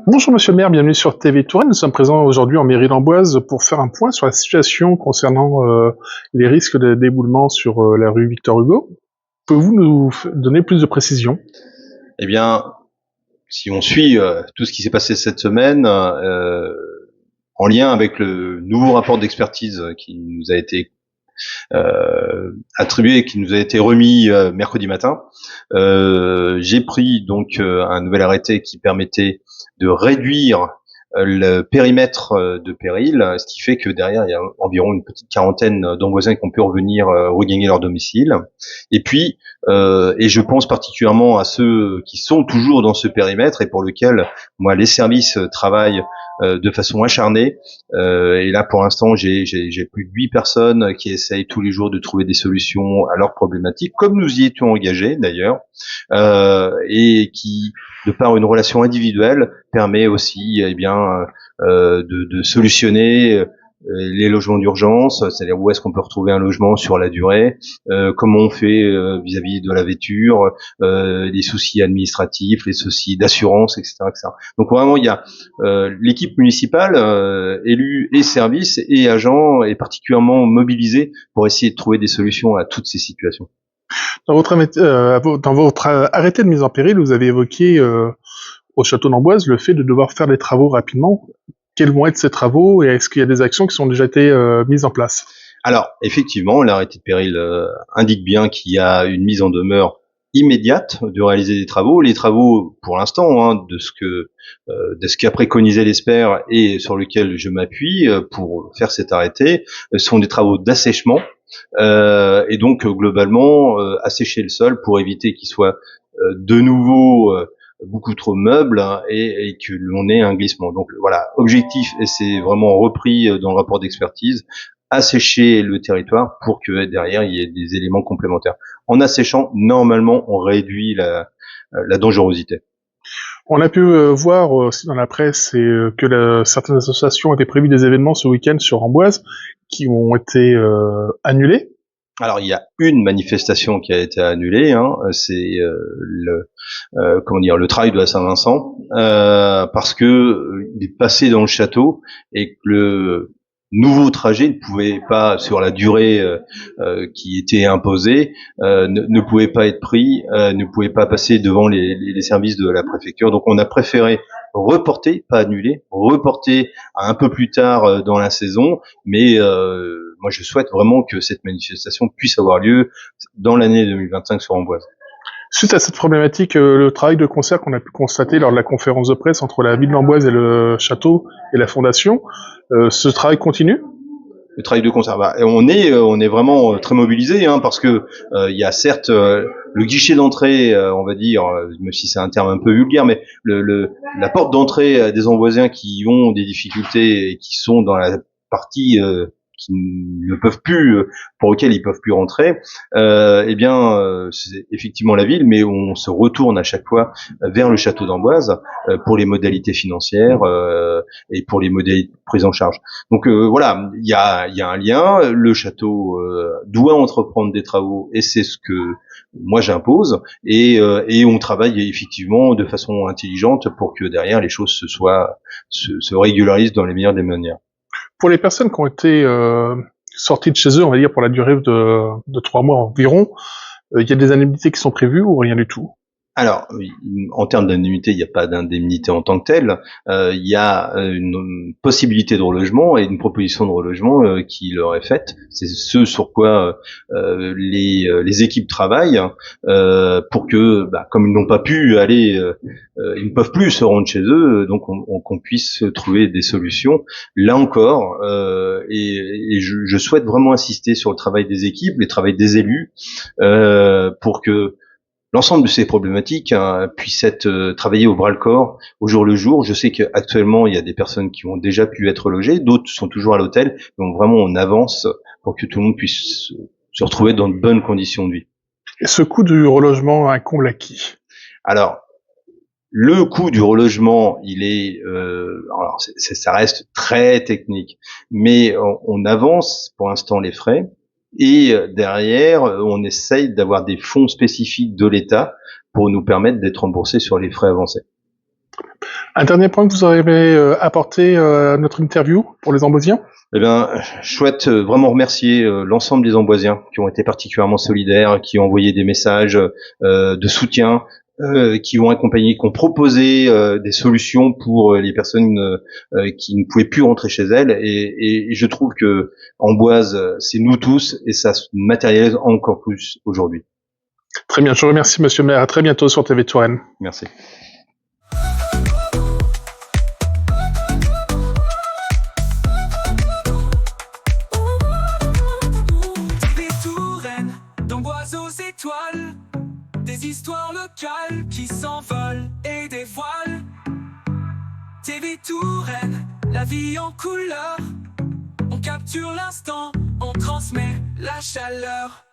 Bonjour Monsieur le maire, bienvenue sur TV Touraine. Nous sommes présents aujourd'hui en mairie d'Amboise pour faire un point sur la situation concernant les risques de d'éboulement sur la rue Victor Hugo. Pouvez-vous nous donner plus de précisions? Eh bien, si on suit tout ce qui s'est passé cette semaine, en lien avec le nouveau rapport d'expertise qui nous a été attribué, qui nous a été remis mercredi matin, j'ai pris donc un nouvel arrêté qui permettait de réduire le périmètre de péril, ce qui fait que derrière il y a environ une petite quarantaine d'Amboisiens qui ont pu revenir regagner leur domicile. Et puis, et je pense particulièrement à ceux qui sont toujours dans ce périmètre et pour lequel moi les services travaillent de façon acharnée. Et là, pour l'instant, j'ai plus de 8 personnes qui essayent tous les jours de trouver des solutions à leurs problématiques, comme nous y étions engagés d'ailleurs, et qui, de par une relation individuelle, permet aussi, eh bien, de solutionner les logements d'urgence, c'est-à-dire où est-ce qu'on peut retrouver un logement sur la durée, comment on fait vis-à-vis de la vêture, les soucis administratifs, les soucis d'assurance, etc., etc. Donc vraiment, il y a l'équipe municipale, élus et services et agents est particulièrement mobilisée pour essayer de trouver des solutions à toutes ces situations. Dans votre arrêté de mise en péril, vous avez évoqué au château d'Amboise le fait de devoir faire des travaux rapidement. Quels vont être ces travaux et est-ce qu'il y a des actions qui ont déjà été mises en place? Alors, effectivement, l'arrêté de péril indique bien qu'il y a une mise en demeure immédiate de réaliser des travaux. Les travaux, pour l'instant, de ce qu'a préconisé l'expert et sur lequel je m'appuie pour faire cet arrêté, sont des travaux d'assèchement et donc globalement assécher le sol pour éviter qu'il soit de nouveau beaucoup trop meuble et que l'on ait un glissement. Donc voilà, objectif, et c'est vraiment repris dans le rapport d'expertise, assécher le territoire pour que derrière il y ait des éléments complémentaires. En asséchant, normalement, on réduit la dangerosité. On a pu voir aussi dans la presse que certaines associations étaient prévues des événements ce week-end sur Amboise qui ont été annulés. Alors il y a une manifestation qui a été annulée, c'est le trail de la Saint-Vincent, parce que il est passé dans le château et que le nouveau trajet ne pouvait pas, sur la durée qui était imposée, ne pouvait pas être pris, ne pouvait pas passer devant les services de la préfecture. Donc on a préféré reporter, pas annuler, reporter à un peu plus tard dans la saison, mais moi je souhaite vraiment que cette manifestation puisse avoir lieu dans l'année 2025 sur Amboise. Suite à cette problématique, le travail de concert qu'on a pu constater lors de la conférence de presse entre la ville d'Amboise et le château et la fondation, ce travail continue? Le travail de concert, on est vraiment très mobilisé, parce que il y a certes le guichet d'entrée, on va dire, même si c'est un terme un peu vulgaire, mais la porte d'entrée des Amboisiens qui ont des difficultés et qui sont dans la partie qui ne peuvent plus, pour lesquels ils peuvent plus rentrer, c'est effectivement la ville, mais on se retourne à chaque fois vers le château d'Amboise pour les modalités financières et pour les modalités de prise en charge. Donc voilà, il y a un lien. Le château doit entreprendre des travaux et c'est ce que moi j'impose et on travaille effectivement de façon intelligente pour que derrière les choses se régularisent dans les meilleures des manières. Pour les personnes qui ont été sorties de chez eux, on va dire pour la durée de 3 mois environ, il y a des indemnités qui sont prévues ou rien du tout? Alors, en termes d'indemnité, il n'y a pas d'indemnité en tant que telle. Il y a une possibilité de relogement et une proposition de relogement qui leur est faite. C'est ce sur quoi les équipes travaillent pour que, comme ils n'ont pas pu aller, ils ne peuvent plus se rendre chez eux, donc qu'on puisse trouver des solutions. Là encore, et je souhaite vraiment insister sur le travail des équipes, le travail des élus, pour que l'ensemble de ces problématiques puissent être travaillées au bras-le-corps, au jour le jour. Je sais qu'actuellement, il y a des personnes qui ont déjà pu être logées, d'autres sont toujours à l'hôtel. Donc vraiment, on avance pour que tout le monde puisse se retrouver dans de bonnes conditions de vie. Et ce coût du relogement incombe à qui? Alors, le coût du relogement, il est, ça reste très technique, mais on avance pour l'instant les frais. Et derrière, on essaye d'avoir des fonds spécifiques de l'État pour nous permettre d'être remboursés sur les frais avancés. Un dernier point que vous auriez apporté à notre interview pour les Amboisiens? Eh bien, je souhaite vraiment remercier l'ensemble des Amboisiens qui ont été particulièrement solidaires, qui ont envoyé des messages de soutien, qui ont accompagné, qui ont proposé des solutions pour les personnes qui ne pouvaient plus rentrer chez elles. Et je trouve que Amboise, c'est nous tous, et ça se matérialise encore plus aujourd'hui. Très bien, je vous remercie Monsieur le maire. À très bientôt sur TV Touraine. Merci. TV Touraine, d'Amboise aux étoiles, des histoires locales qui s'envolent et dévoilent. TV Touraine, la vie en couleur, on capture l'instant, on transmet la chaleur.